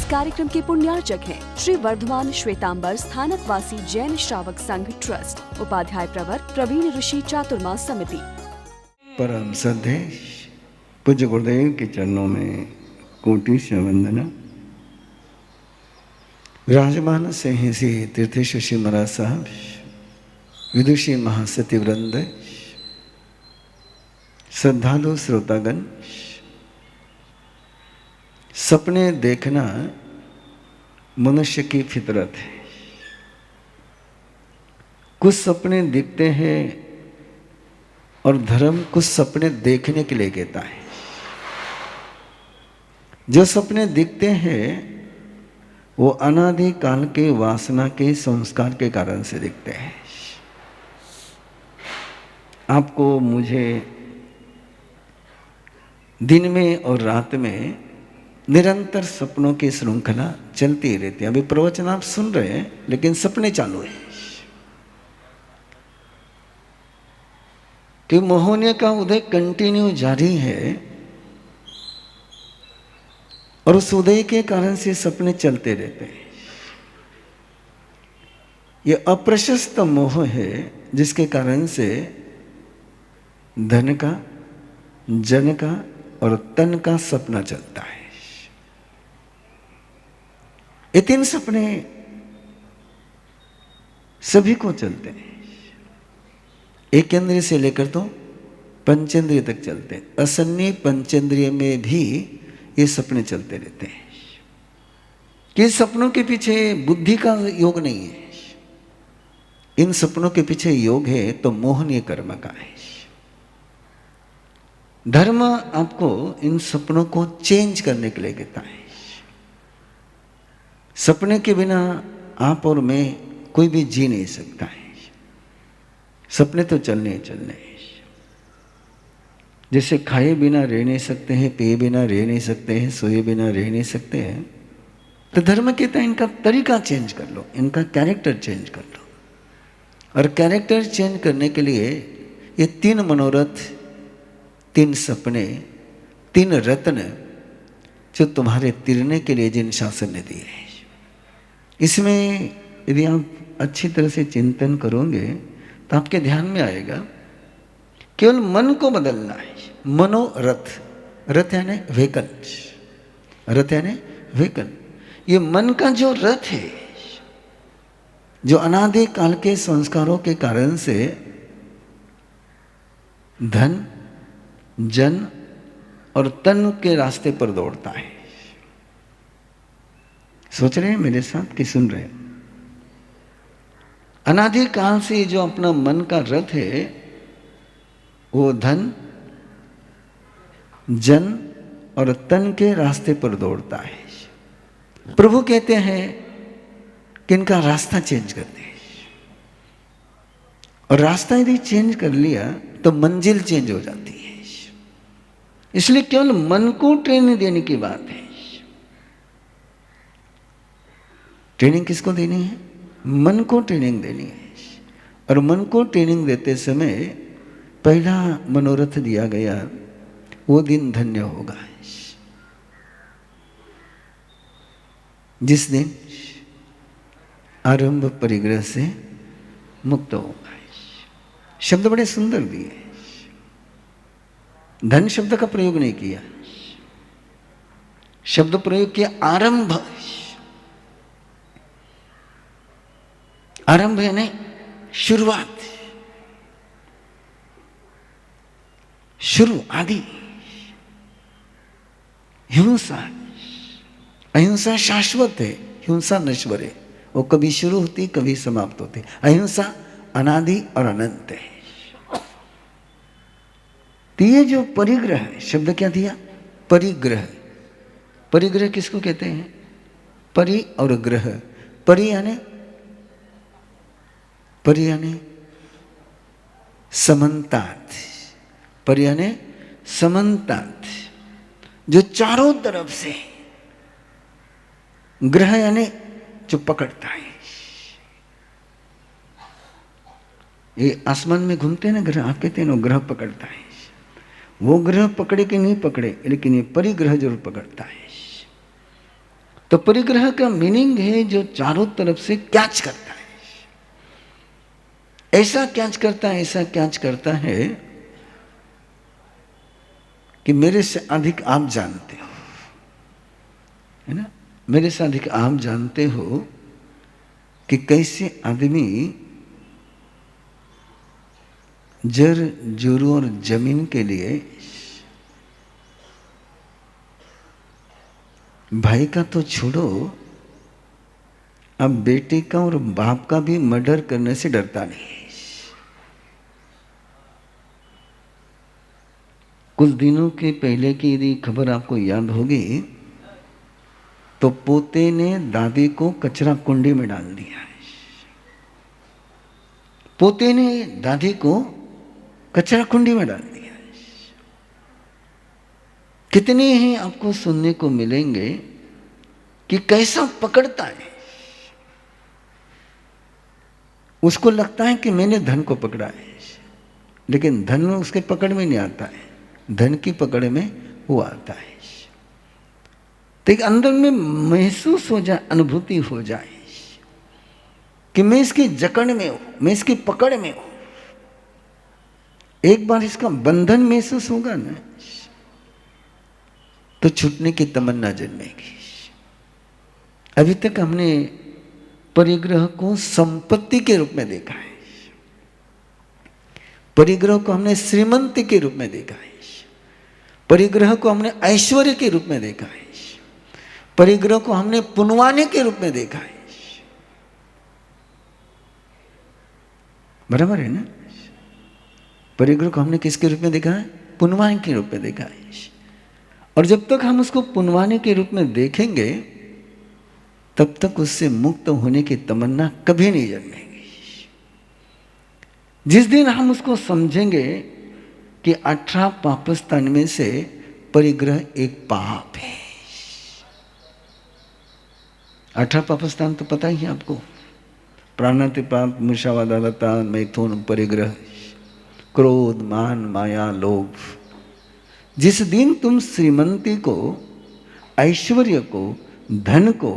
कार्यक्रम के पुण्यार्चक हैं श्री वर्धमान श्वेतांबर स्थानक वासी जैन श्रावक संघ ट्रस्ट, उपाध्याय प्रवर प्रवीण ऋषि चातुर्मास समिति। परम श्रद्धेय पूज्य गुरुदेव के चरणों में कोटि से वंदना। विराजमान से तीर्थेश्वर श्री महाराज साहब, विदुषी महासती वृंद, श्रद्धालु श्रोतागण, सपने देखना मनुष्य की फितरत है। कुछ सपने दिखते हैं और धर्म कुछ सपने देखने के लिए कहता है। जो सपने दिखते हैं वो अनादि काल के वासना के संस्कार के कारण से दिखते हैं। आपको मुझे दिन में और रात में निरंतर सपनों की श्रृंखला चलती ही रहती है। अभी प्रवचन आप सुन रहे हैं लेकिन सपने चालू है कि मोहनिया का उदय कंटिन्यू जारी है और उस उदय के कारण से सपने चलते रहते हैं। ये अप्रशस्त मोह है जिसके कारण से धन का, जन का और तन का सपना चलता है। ये तीन सपने सभी को चलते हैं। एक इंद्रिय से लेकर तो पंचेंद्रिय तक चलते हैं। असन्नी पंचेंद्रिय में भी ये सपने चलते रहते हैं कि सपनों के पीछे बुद्धि का योग नहीं है। इन सपनों के पीछे योग है तो मोहनीय कर्म का है। धर्म आपको इन सपनों को चेंज करने के लिए कहता है। सपने के बिना आप और मैं कोई भी जी नहीं सकता है। सपने तो चलने ही चलने हैं। जैसे खाए बिना रह नहीं सकते हैं, पिए बिना रह नहीं सकते हैं, सोए बिना रह नहीं सकते हैं, तो धर्म कहता है इनका तरीका चेंज कर लो, इनका कैरेक्टर चेंज कर लो। और कैरेक्टर चेंज करने के लिए ये तीन मनोरथ, तीन सपने, तीन रत्न जो तुम्हारे तिरने के लिए जिन शासन ने दिए हैं, इसमें यदि आप अच्छी तरह से चिंतन करोगे तो आपके ध्यान में आएगा केवल मन को बदलना है। मनोरथ, रथ यानी व्हीकल, रथ यानी व्हीकल। ये मन का जो रथ है, जो अनादि काल के संस्कारों के कारण से धन, जन और तन के रास्ते पर दौड़ता है। सोच रहे हैं मेरे साथ कि सुन रहे हैं? अनादि काल से जो अपना मन का रथ है वो धन, जन और तन के रास्ते पर दौड़ता है। प्रभु कहते हैं कि इनका रास्ता चेंज कर दे। और रास्ता यदि चेंज कर लिया तो मंजिल चेंज हो जाती है। इसलिए केवल मन को ट्रेनिंग देने की बात है। ट्रेनिंग किसको देनी है? मन को ट्रेनिंग देनी है। और मन को ट्रेनिंग देते समय पहला मनोरथ दिया गया, वो दिन धन्य होगा जिस दिन आरंभ परिग्रह से मुक्त होगा। शब्द बड़े सुंदर दिए। धन शब्द का प्रयोग नहीं किया, शब्द प्रयोग किया आरंभ। आरंभ है नहीं, शुरुआत, शुरू, आदि। हिंसा, अहिंसा शाश्वत है, हिंसा नश्वर है। वो कभी शुरू होती, कभी समाप्त होती। अहिंसा अनादि और अनंत है। तो ये जो परिग्रह है, शब्द क्या दिया? परिग्रह। परिग्रह किसको कहते हैं? परि और ग्रह। परि यानी समन्तात, पर यानी समन्तात, जो चारों तरफ से। ग्रह यानी जो पकड़ता है। ये आसमान में घूमते हैं ना ग्रह, आप कहते हैं ना ग्रह पकड़ता है। वो ग्रह पकड़े कि नहीं पकड़े, लेकिन ये परिग्रह जरूर पकड़ता है। तो परिग्रह का मीनिंग है जो चारों तरफ से कैच करता है, ऐसा कैच करता है, ऐसा कैच करता है कि मेरे से अधिक आप जानते हो, है ना, मेरे से अधिक आप जानते हो कि कैसे आदमी जर जोरू और जमीन के लिए भाई का तो छोड़ो, अब बेटे का और बाप का भी मर्डर करने से डरता नहीं। कुछ दिनों के पहले की यदि खबर आपको याद होगी तो पोते ने दादी को कचरा कुंडी में डाल दिया। पोते ने दादी को कचरा कुंडी में डाल दिया। कितने ही आपको सुनने को मिलेंगे कि कैसा पकड़ता है, उसको लगता है कि मैंने धन को पकड़ा है, लेकिन धन उसके पकड़ में नहीं आता है, धन की पकड़ में वो आता है। तो एक अंदर में महसूस हो जाए, अनुभूति हो जाए कि मैं इसकी जकड़ में हूं, मैं इसकी पकड़ में हूं। एक बार इसका बंधन महसूस होगा ना तो छूटने की तमन्ना जन्मेगी। अभी तक हमने परिग्रह को संपत्ति के रूप में देखा है, परिग्रह को हमने श्रीमंती के रूप में देखा है, परिग्रह को हमने ऐश्वर्य के रूप में देखा है, परिग्रह को हमने पुनवाने के रूप में देखा है। बराबर है ना? परिग्रह को हमने किसके रूप में देखा है? पुनवाने के रूप में देखा है। और जब तक हम उसको पुनवाने के रूप में देखेंगे तब तक उससे मुक्त होने की तमन्ना कभी नहीं जन्मेगी। जिस दिन हम उसको समझेंगे कि 18 पापस्थान में से परिग्रह एक पाप है। 18 पापस्थान तो पता ही है आपको, प्राणातिपात, मूषावादालता, मैथुन, परिग्रह, क्रोध, मान, माया, लोभ। जिस दिन तुम श्रीमंती को, ऐश्वर्य को, धन को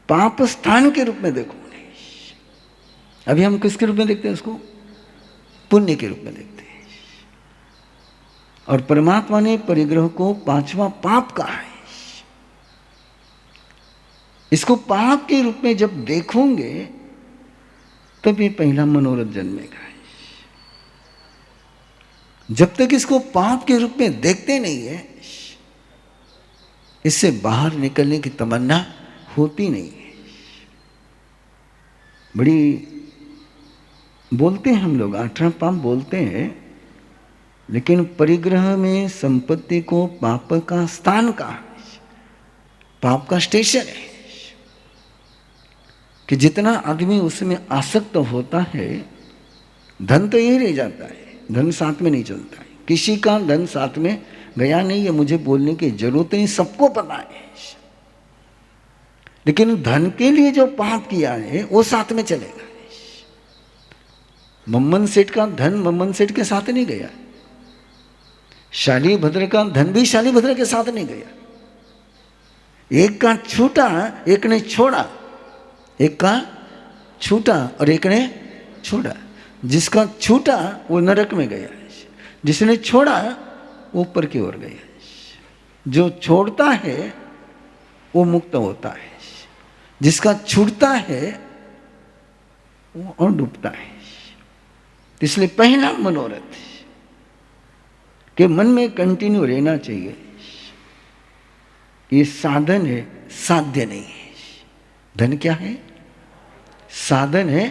पाप स्थान के रूप में देखोगे, अभी हम किसके रूप में देखते हैं उसको? पुण्य के रूप में देखते हैं। और परमात्मा ने परिग्रह को 5वां पाप कहा है। इसको पाप के रूप में जब देखोगे तब ये पहला मनोरथ जन्मेगा। जब तक इसको पाप के रूप में देखते नहीं है, इससे बाहर निकलने की तमन्ना होती नहीं है। बड़ी बोलते हैं हम लोग, 18 पाप बोलते हैं, लेकिन परिग्रह में संपत्ति को पाप का स्थान कहा, पाप का स्टेशन है। कि जितना आदमी उसमें आसक्त होता है, धन तो यही रह जाता है, धन साथ में नहीं चलता है। किसी का धन साथ में गया नहीं है, मुझे बोलने की जरूरत नहीं, सबको पता है। लेकिन धन के लिए जो पाप किया है वो साथ में चलेगा। मम्मन सेठ का धन मम्मन सेठ के साथ नहीं गया, शालीभद्र का धन भी शालीभद्र के साथ नहीं गया। एक का छूटा, एक ने छोड़ा, एक का छूटा और एक ने छोड़ा। जिसका छूटा वो नरक में गया, जिसने छोड़ा वो ऊपर की ओर गया। जो छोड़ता है वो मुक्त होता है, जिसका छूटता है वो और डूबता है। इसलिए पहला मनोरथ के मन में कंटिन्यू रहना चाहिए, ये साधन है, साध्य नहीं है। धन क्या है? साधन है,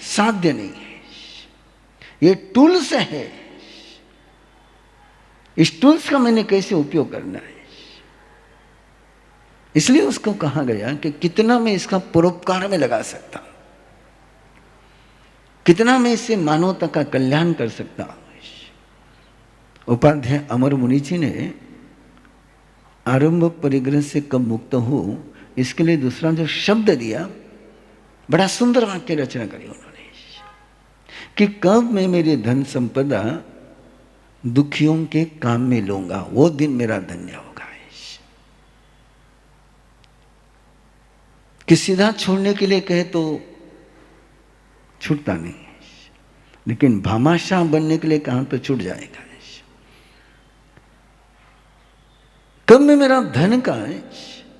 साध्य नहीं है। ये टूल्स है, इस टूल्स का मैंने कैसे उपयोग करना है। इसलिए उसको कहा गया कि कितना मैं इसका परोपकार में लगा सकता हूं, कितना मैं इससे मानवता का कल्याण कर सकता हूं। उपाध्याय अमर मुनि जी ने आरंभ परिग्रह से कब मुक्त हो, इसके लिए दूसरा जो शब्द दिया, बड़ा सुंदर वाक्य रचना करी उन्होंने कि कब मैं मेरी धन संपदा दुखियों के काम में लूंगा, वो दिन मेरा धन्य होगा। कि सीधा छोड़ने के लिए कहे तो छूटता नहीं, लेकिन भामाशाह बनने के लिए कहा तो छूट जाएगा। कब मैं मेरा धन का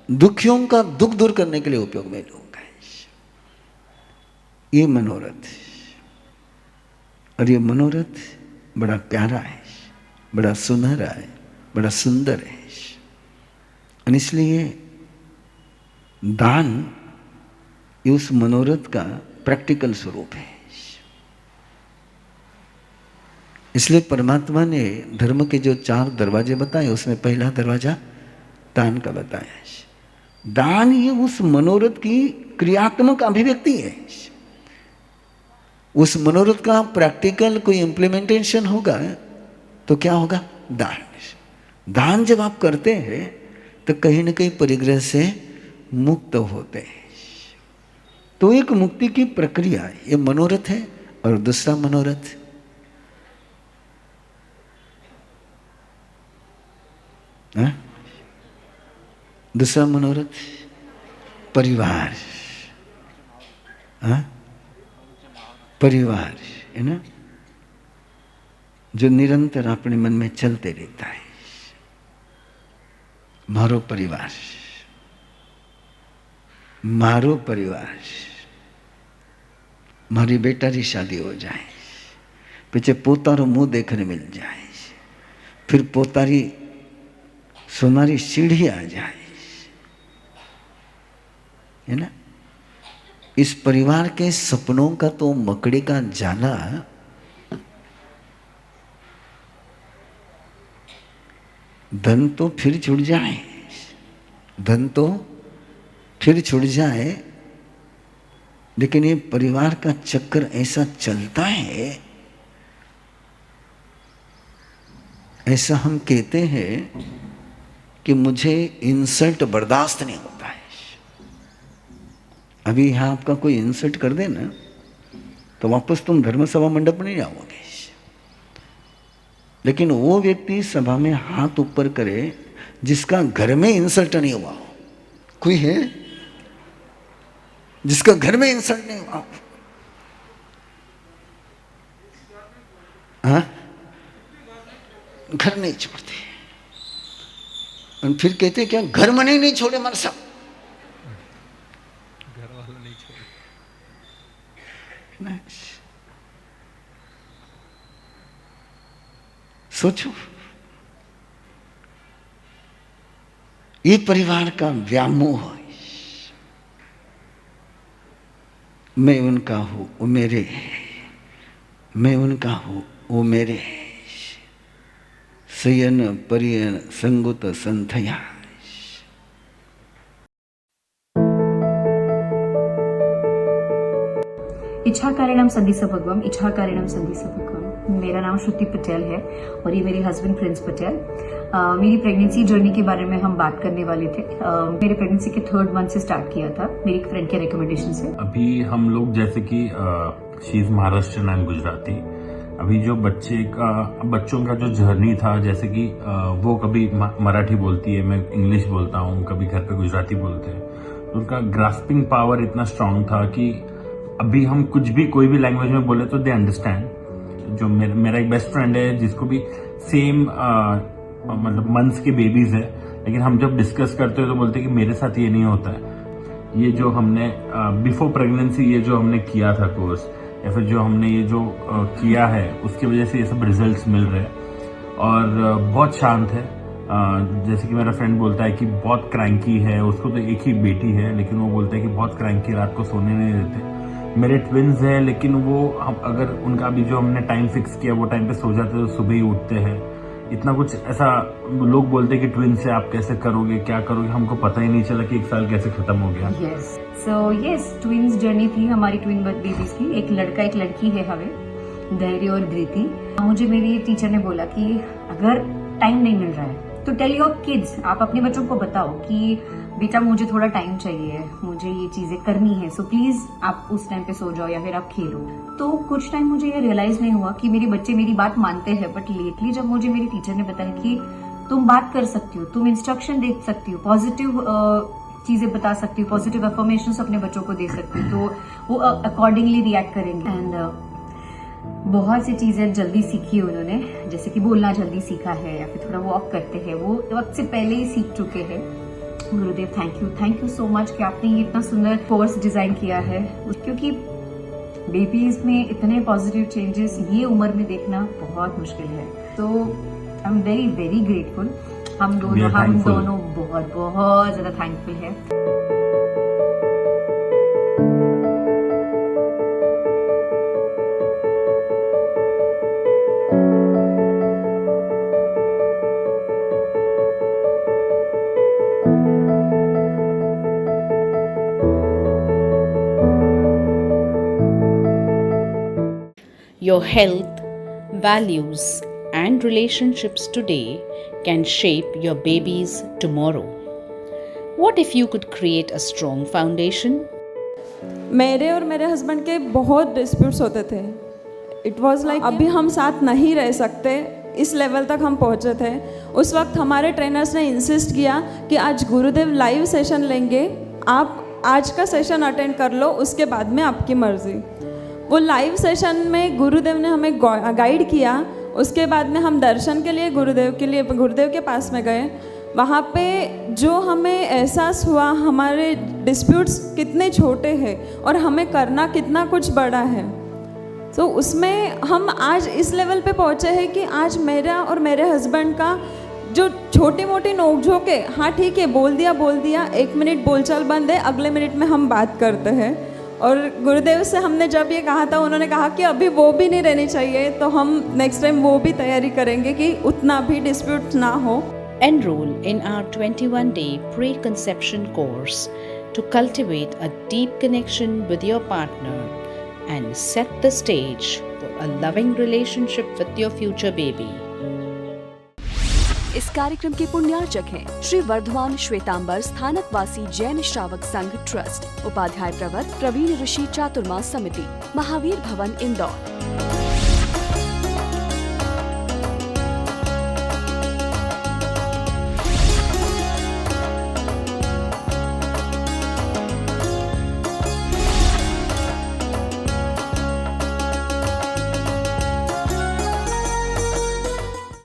दुखियों का दुख दूर करने के लिए उपयोग में लूंगा, ये मनोरथ। और ये मनोरथ बड़ा प्यारा है, बड़ा सुनहरा है, बड़ा सुंदर है। और इसलिए दान ये उस मनोरथ का प्रैक्टिकल स्वरूप है। इसलिए परमात्मा ने धर्म के जो 4 दरवाजे बताए, उसमें पहला दरवाजा दान का बताया है। दान ये उस मनोरथ की क्रियात्मक अभिव्यक्ति है। उस मनोरथ का प्रैक्टिकल कोई इम्प्लीमेंटेशन होगा तो क्या होगा? दान। दान जब आप करते हैं तो कहीं ना कहीं परिग्रह से मुक्त होते हैं। तो एक मुक्ति की प्रक्रिया है, ये मनोरथ है। और दूसरा मनोरथ दूसरा मनोरथ परिवार। परिवार है ना, जो निरंतर अपने मन में चलते रहता है। मारो परिवार, मारो परिवार। मारी बेटा की शादी हो जाए, पीछे पोतारो मुंह देखने मिल जाए, फिर पोतारी सोनारी सीढ़ी आ जाए, है ना। इस परिवार के सपनों का तो मकड़ी का जाला धन तो फिर छूट जाए, धन तो फिर छूट जाए, लेकिन ये परिवार का चक्कर ऐसा चलता है, ऐसा हम कहते हैं कि मुझे इंसल्ट बर्दाश्त नहीं होता है। अभी यहां आपका कोई इंसल्ट कर दे ना तो वापस तुम धर्म सभा मंडप में नहीं जाओगे। लेकिन वो व्यक्ति सभा में हाथ ऊपर करे जिसका घर में इंसल्ट नहीं हुआ हो। कोई है जिसका घर में इंसल्ट नहीं हुआ? हाँ, घर नहीं छोड़ते। और फिर कहते क्या घर में नहीं छोड़े मर सब, घर वालों नहीं छोड़े। सोचो, ये परिवार का व्यामोह है। मैं उनका हूं वो मेरे है, मैं उनका हूं वो मेरे है। सयन परियन संगुत संथया। इच्छाकारिणम संधि भगवम, इच्छाकारिणम संधि भगवम। मेरा नाम श्रुति पटेल है और ये मेरे हस्बैंड प्रिंस पटेल। मेरी प्रेगनेंसी जर्नी के बारे में हम बात करने वाले थे। मेरे प्रेगनेंसी के 3rd मंथ से स्टार्ट किया था मेरी एक फ्रेंड के रिकमेंडेशन से। अभी हम लोग जैसे कि she is Maharashtrian and Gujarati. अभी जो बच्चों का जो जर्नी था, जैसे कि वो कभी मराठी बोलती है, मैं इंग्लिश बोलता हूँ, कभी घर पे गुजराती बोलते हैं, तो उनका ग्रास्पिंग पावर इतना स्ट्रांग था कि अभी हम कुछ भी कोई भी लैंग्वेज में बोले तो दे अंडरस्टैंड। जो मेरा एक बेस्ट फ्रेंड है जिसको भी सेम मतलब मंथ्स के बेबीज है, लेकिन हम जब डिस्कस करते हैं तो बोलते हैं कि मेरे साथ ये नहीं होता है। ये जो हमने बिफोर प्रेगनेंसी ये जो हमने किया था कोर्स, या फिर जो हमने ये जो किया है, उसकी वजह से ये सब रिजल्ट्स मिल रहे हैं। और बहुत शांत है। जैसे कि मेरा फ्रेंड बोलता है कि बहुत क्रैंकी है, उसको तो एक ही बेटी है, लेकिन वो बोलता है कि बहुत क्रैंकी, रात को सोने नहीं देते। मेरे ट्विन्स हैं, लेकिन वो अगर उनका भी जो हमने टाइम फिक्स किया वो टाइम पे सो जाते तो सुबह ही उठते हैं। इतना कुछ ऐसा लोग बोलते हैं कि ट्विन्स से आप कैसे करोगे, क्या करोगे, हमको पता ही नहीं चला कि 1 साल कैसे खत्म हो गया। Yes, so yes, twins journey थी हमारी, ट्विन बेबीज की। एक लड़का एक लड़की है हमें, धैर्य और कृति। मुझे मेरी टीचर ने बोला कि अगर टाइम नहीं मिल रहा है तो टेल योर किड्स, आप अपने बच्चों को बताओ कि बेटा मुझे थोड़ा टाइम चाहिए, मुझे ये चीजें करनी है, सो प्लीज आप उस टाइम पे सो जाओ या फिर आप खेलो। तो कुछ टाइम मुझे ये रियलाइज नहीं हुआ कि मेरे बच्चे मेरी बात मानते हैं, बट लेटली जब मुझे मेरी टीचर ने बताया कि तुम बात कर सकती हो, तुम इंस्ट्रक्शन दे सकती हो, पॉजिटिव चीजें बता सकती हूँ, पॉजिटिव अफर्मेशंस अपने बच्चों को दे सकती हूँ, तो वो अकॉर्डिंगली रिएक्ट करेंगे। एंड बहुत सी चीजें जल्दी सीखी उन्होंने, जैसे कि बोलना जल्दी सीखा है या फिर थोड़ा वॉक करते हैं, वो वक्त से पहले ही सीख चुके हैं। गुरुदेव थैंक यू सो मच कि आपने ये इतना सुंदर कोर्स डिजाइन किया है, क्योंकि बेबीज में इतने पॉजिटिव चेंजेस ये उम्र में देखना बहुत मुश्किल है। तो I am very very grateful. हम दोनों बहुत बहुत ज्यादा थैंकफुल है। Your health, values, and relationships today can shape your baby's tomorrow. What if you could create a strong foundation? मेरे और मेरे हस्बैंड के बहुत डिस्प्यूट्स होते थे। इट वॉज लाइक अभी हम साथ नहीं रह सकते, इस लेवल तक हम पहुँचे थे। उस वक्त हमारे ट्रेनर्स ने इंसिस्ट किया कि आज गुरुदेव लाइव सेशन लेंगे, आप आज का सेशन अटेंड कर लो, उसके बाद में आपकी मर्जी। वो लाइव सेशन में गुरुदेव ने हमें गाइड किया। उसके बाद में हम दर्शन के लिए गुरुदेव के पास में गए। वहाँ पे जो हमें एहसास हुआ हमारे डिस्प्यूट्स कितने छोटे हैं और हमें करना कितना कुछ बड़ा है। तो उसमें हम आज इस लेवल पे पहुँचे हैं कि आज मेरा और मेरे हस्बैंड का जो छोटी मोटी नोकझोंक है, हाँ ठीक है बोल दिया, 1 मिनट बोलचाल बंद है, अगले मिनट में हम बात करते हैं। और गुरुदेव से हमने जब ये कहा था, उन्होंने कहा कि अभी वो भी नहीं रहनी चाहिए, तो हम नेक्स्ट टाइम वो भी तैयारी करेंगे कि उतना भी डिस्प्यूट ना हो। Enroll in our 21-day preconception course to cultivate a deep connection with your partner and set the stage for a loving relationship with your future baby. इस कार्यक्रम के पुण्यार्चक हैं श्री वर्धमान श्वेतांबर स्थानकवासी जैन श्रावक संघ ट्रस्ट, उपाध्याय प्रवर प्रवीण ऋषि चातुर्मा समिति, महावीर भवन इंदौर।